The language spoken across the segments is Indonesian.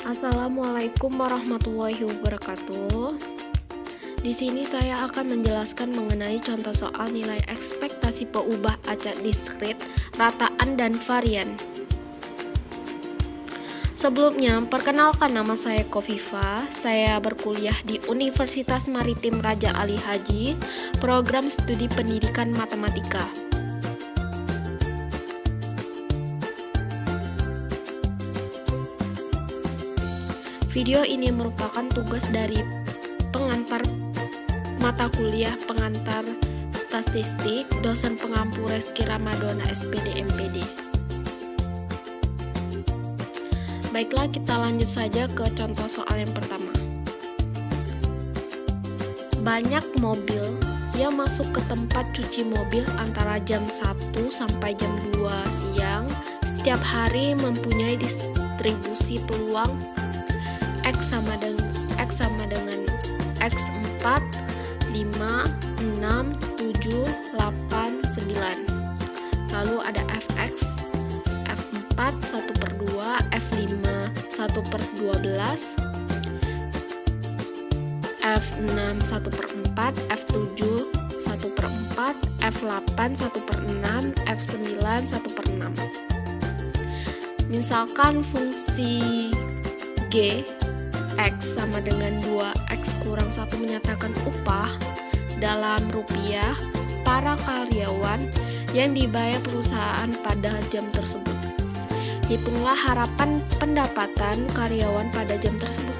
Assalamualaikum warahmatullahi wabarakatuh. Di sini saya akan menjelaskan mengenai contoh soal nilai ekspektasi peubah acak diskrit, rataan, dan varian. Sebelumnya, perkenalkan nama saya Kofifa. Saya berkuliah di Universitas Maritim Raja Ali Haji, program studi pendidikan matematika. Video ini merupakan tugas dari pengantar mata kuliah pengantar statistik dosen pengampu Reski Ramadona SPD MPD. Baiklah, kita lanjut saja ke contoh soal yang pertama. Banyak mobil yang masuk ke tempat cuci mobil antara jam 1 sampai jam 2 siang setiap hari mempunyai distribusi peluang X sama dengan X4, 5, 6, 7, 8, 9. Lalu ada Fx, F4 1/2, F5 1/12, F6 1/4, F7 1/4, F8 1/6, F9 1/6. Misalkan fungsi G X sama dengan 2X kurang 1 menyatakan upah dalam rupiah para karyawan yang dibayar perusahaan pada jam tersebut. Hitunglah harapan pendapatan karyawan pada jam tersebut.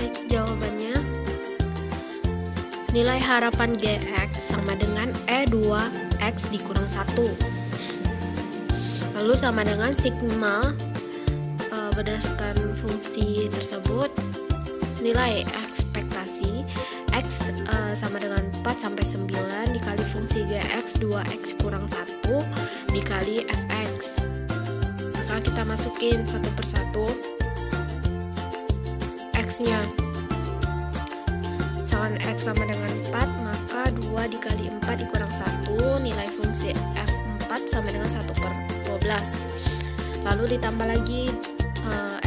Baik, jawabannya nilai harapan GX sama dengan E2X dikurang 1. Lalu sama dengan sigma berdasarkan fungsi tersebut, nilai ekspektasi X sama dengan 4 sampai 9 dikali fungsi GX 2X kurang 1 dikali Fx. Maka kita masukin satu persatu X-nya. Misalkan X sama dengan 4, maka 2 dikali 4 dikurang 1, nilai fungsi F4 sama dengan 1/12. Lalu ditambah lagi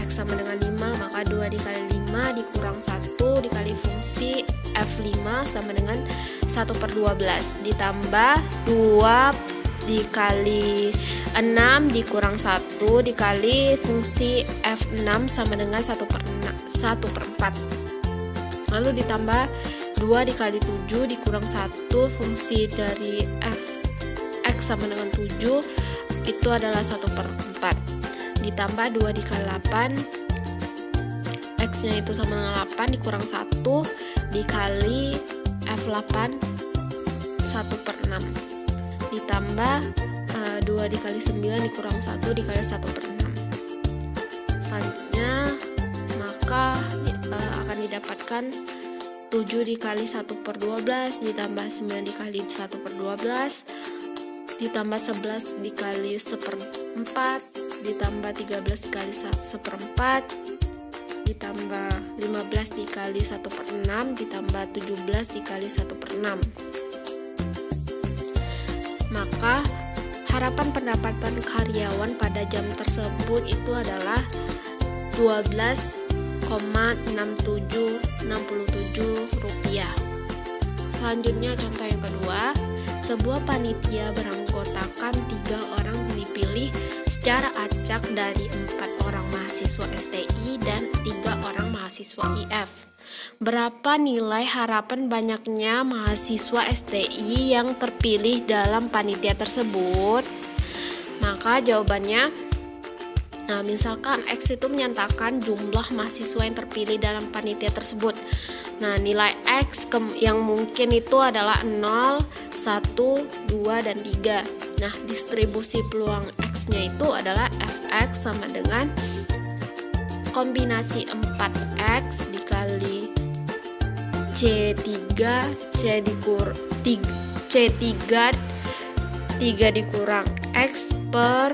X sama dengan 5, maka 2 dikali 5 dikurang 1 dikali fungsi F5 sama dengan 1/12 ditambah 2 dikali 6 dikurang 1 dikali fungsi F6 sama dengan 1/4. Lalu ditambah 2 dikali 7 dikurang 1 fungsi dari X sama dengan 7 itu adalah 1/4. Ditambah 2 dikali 8, X nya itu sama dengan 8 dikurang 1 dikali F8 1/6 ditambah 2 dikali 9 dikurang 1 dikali 1/6. Selanjutnya maka akan didapatkan 7 dikali 1/12 ditambah 9 dikali 1/12 ditambah 11 dikali 1/4 ditambah 13 dikali 1/4 ditambah 15 dikali 1/6 ditambah 17 dikali 1/6. Maka harapan pendapatan karyawan pada jam tersebut itu adalah 12,6767 rupiah. Selanjutnya contoh yang kedua, sebuah panitia beranggotakan 3 orang dipilih secara acak dari 4 orang mahasiswa STI dan 3 orang mahasiswa IF. Berapa nilai harapan banyaknya mahasiswa STI yang terpilih dalam panitia tersebut? Maka jawabannya, misalkan X itu menyatakan jumlah mahasiswa yang terpilih dalam panitia tersebut. Nah, nilai X yang mungkin itu adalah 0, 1, 2, dan 3. Nah, distribusi peluang X-nya itu adalah Fx sama dengan kombinasi 4X dikali C3, C3 dikurang X per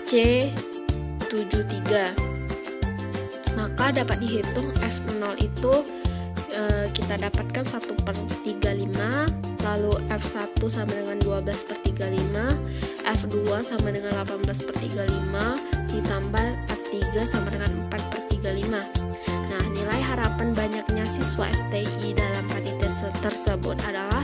C73. Maka dapat dihitung F0 itu kita dapatkan 1/35, lalu F1 sama dengan 12/35, F2 sama dengan 18/35, ditambah F3 sama dengan 4/35. Nah, nilai harapan banyaknya siswa STI dalam panitia tersebut adalah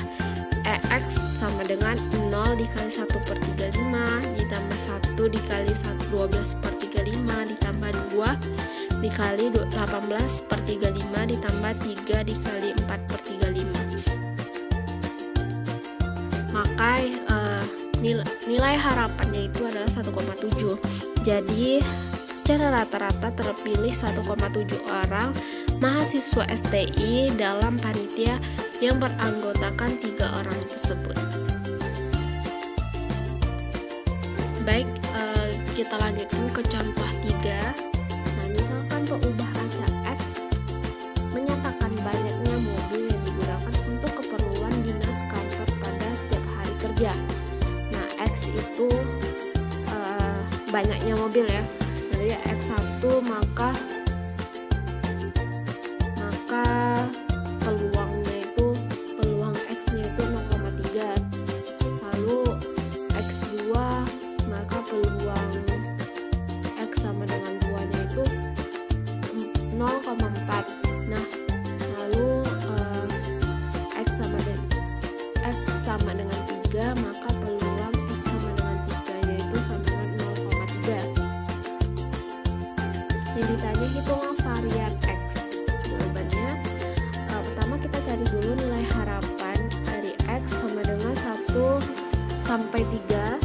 EX sama dengan 0 dikali 1/35 ditambah 1 dikali 12/35 ditambah 2 dikali 18/35 ditambah 3 dikali 4/35. Maka nilai harapannya itu adalah 1,7. Jadi secara rata-rata terpilih 1,7 orang mahasiswa STI dalam panitia yang beranggotakan 3 orang tersebut. Baik, kita lanjutkan ke contoh 3. Nah, misalkan peubah acak X menyatakan banyaknya mobil yang digunakan untuk keperluan dinas kantor pada setiap hari kerja. Nah, X itu banyaknya mobil ya. Jadi X1 maka peluang X-nya itu 0,3. Lalu X2 maka peluang X sama dengan 2-nya itu 0,4. Nah, lalu X sama dengan 3 maka peluang X sama dengan 3 yaitu sama dengan 0,3. Yang ditanya hitungan varian X. Jawabannya pertama kita cari dulu nilai harapan dari X sama dengan 1 sampai 3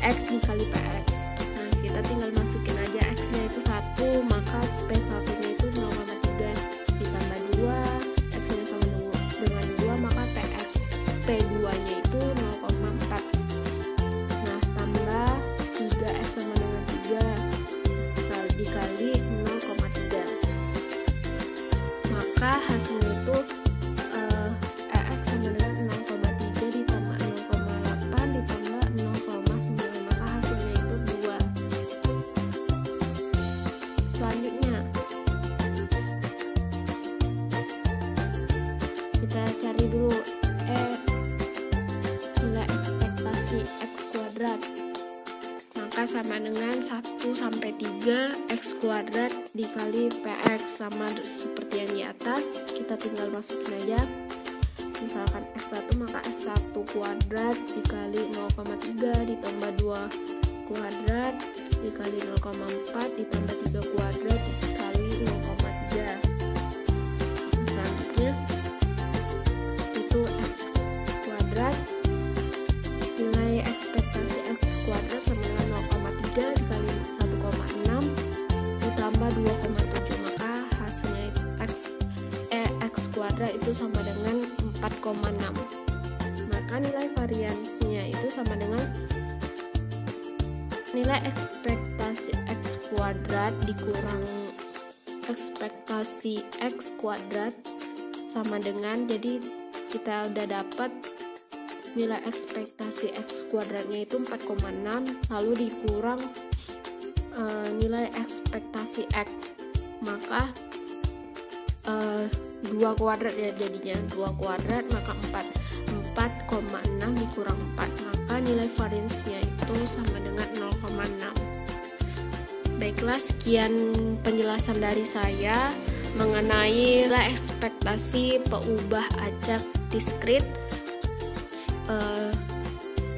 X dikali PX. Nah, kita tinggal masukin aja X-nya itu 1, maka P1-nya itu 0,3 ditambah 2, X-nya sama dengan 2, maka PX P2-nya itu 0,4. Nah, tambah 3X sama dengan 3 dikali 0,3. Maka hasilnya itu EX sama dengan 0,3 ditambah 0,8 ditambah 0,9, maka hasilnya itu 2. Selanjutnya kita cari dulu nilai ekspektasi X kuadrat. Maka sama dengan 1 sampai 3 X kuadrat dikali PX, sama seperti yang di atas. Kita tinggal masukin aja. Misalkan X1 maka S1 kuadrat dikali 0,3 ditambah 2 kuadrat dikali 0,4 ditambah 3 kuadrat dikali 0,3. Selanjutnya itu X kuadrat, nilai ekspektasi X kuadrat sama dengan 0,3 dikali 1,6 ditambah 2,7, maka hasilnya X kuadrat itu sama dengan 4,6. Maka nilai variansinya itu sama dengan nilai ekspektasi X kuadrat dikurang ekspektasi X kuadrat sama dengan, jadi kita udah dapat nilai ekspektasi X kuadratnya itu 4,6, lalu dikurang nilai ekspektasi X, maka 2 kuadrat ya, jadinya 2 kuadrat maka 4,6 dikurang 4, maka nilai variansinya itu sama dengan 0,6. Baiklah, sekian penjelasan dari saya mengenai nilai ekspektasi peubah acak diskrit,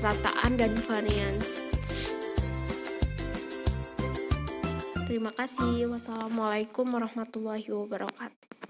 rataan dan varians. Terima kasih. Wassalamualaikum warahmatullahi wabarakatuh.